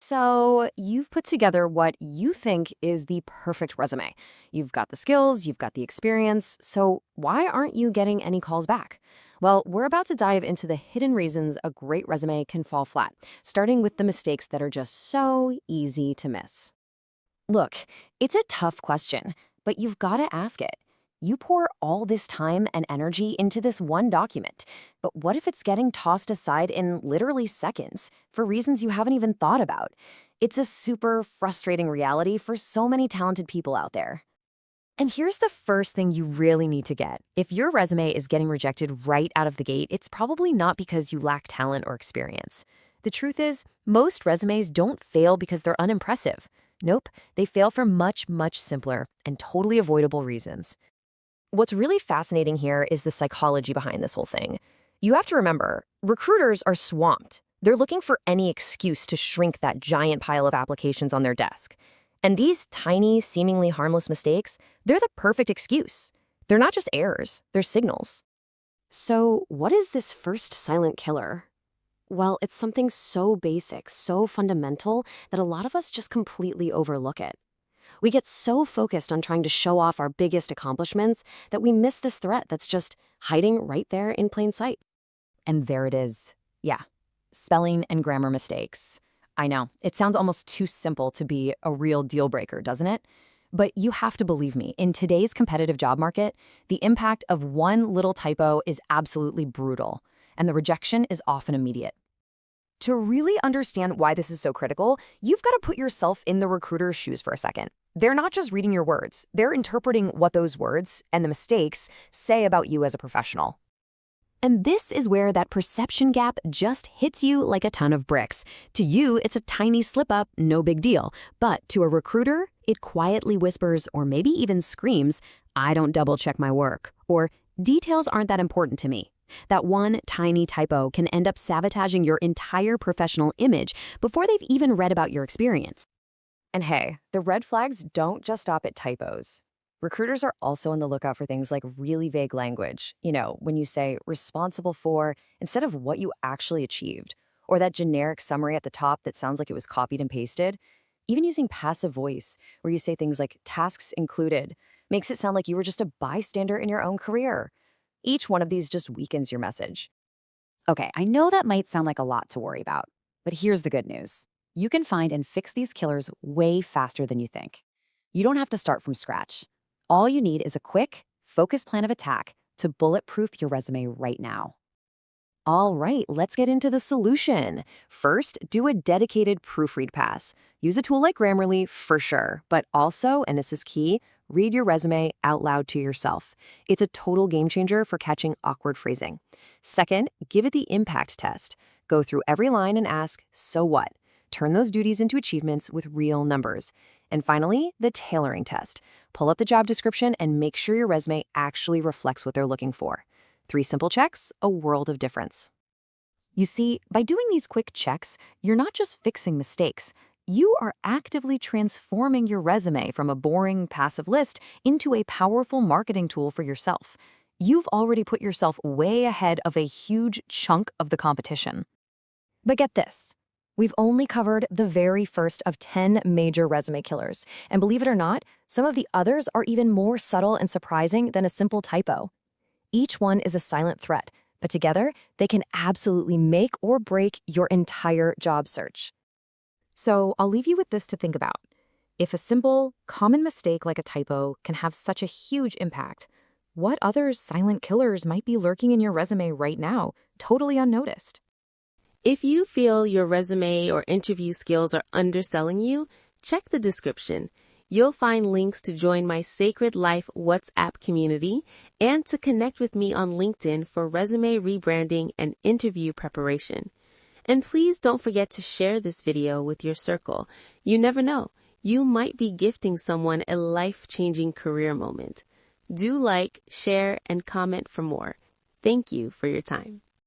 So, you've put together what you think is the perfect resume. You've got the skills, you've got the experience, so why aren't you getting any calls back? Well, we're about to dive into the hidden reasons a great resume can fall flat, starting with the mistakes that are just so easy to miss. Look, it's a tough question, but you've got to ask it. You pour all this time and energy into this one document, but what if it's getting tossed aside in literally seconds for reasons you haven't even thought about? It's a super frustrating reality for so many talented people out there. And here's the first thing you really need to get. If your resume is getting rejected right out of the gate, it's probably not because you lack talent or experience. The truth is, most resumes don't fail because they're unimpressive. Nope, they fail for much, much simpler and totally avoidable reasons. What's really fascinating here is the psychology behind this whole thing. You have to remember, recruiters are swamped. They're looking for any excuse to shrink that giant pile of applications on their desk. And these tiny, seemingly harmless mistakes, they're the perfect excuse. They're not just errors, they're signals. So, what is this first silent killer? Well, it's something so basic, so fundamental, that a lot of us just completely overlook it. We get so focused on trying to show off our biggest accomplishments that we miss this threat that's just hiding right there in plain sight. And there it is. Yeah, spelling and grammar mistakes. I know, it sounds almost too simple to be a real deal breaker, doesn't it? But you have to believe me, in today's competitive job market, the impact of one little typo is absolutely brutal, and the rejection is often immediate. To really understand why this is so critical, you've got to put yourself in the recruiter's shoes for a second. They're not just reading your words, they're interpreting what those words and the mistakes say about you as a professional. And this is where that perception gap just hits you like a ton of bricks. To you, it's a tiny slip-up, no big deal. But to a recruiter, it quietly whispers or maybe even screams, "I don't double-check my work," or "Details aren't that important to me." That one tiny typo can end up sabotaging your entire professional image before they've even read about your experience. And hey, the red flags don't just stop at typos. Recruiters are also on the lookout for things like really vague language. When you say responsible for instead of what you actually achieved, or that generic summary at the top that sounds like it was copied and pasted. Even using passive voice, where you say things like tasks included, makes it sound like you were just a bystander in your own career. Each one of these just weakens your message. Okay, I know that might sound like a lot to worry about, but here's the good news. You can find and fix these killers way faster than you think. You don't have to start from scratch. All you need is a quick, focused plan of attack to bulletproof your resume right now. All right, let's get into the solution. First, do a dedicated proofread pass. Use a tool like Grammarly for sure, but also, and this is key, read your resume out loud to yourself. It's a total game changer for catching awkward phrasing. Second, give it the impact test. Go through every line and ask, so what? Turn those duties into achievements with real numbers. And finally, the tailoring test. Pull up the job description and make sure your resume actually reflects what they're looking for. 3 simple checks, a world of difference. You see, by doing these quick checks, you're not just fixing mistakes. You are actively transforming your resume from a boring, passive list into a powerful marketing tool for yourself. You've already put yourself way ahead of a huge chunk of the competition. But get this. We've only covered the very first of 10 major resume killers. And believe it or not, some of the others are even more subtle and surprising than a simple typo. Each one is a silent threat, but together, they can absolutely make or break your entire job search. So I'll leave you with this to think about. If a simple, common mistake like a typo can have such a huge impact, what other silent killers might be lurking in your resume right now, totally unnoticed? If you feel your resume or interview skills are underselling you, check the description. You'll find links to join my Sacred Life WhatsApp community and to connect with me on LinkedIn for resume rebranding and interview preparation. And please don't forget to share this video with your circle. You never know, you might be gifting someone a life-changing career moment. Do like, share, and comment for more. Thank you for your time.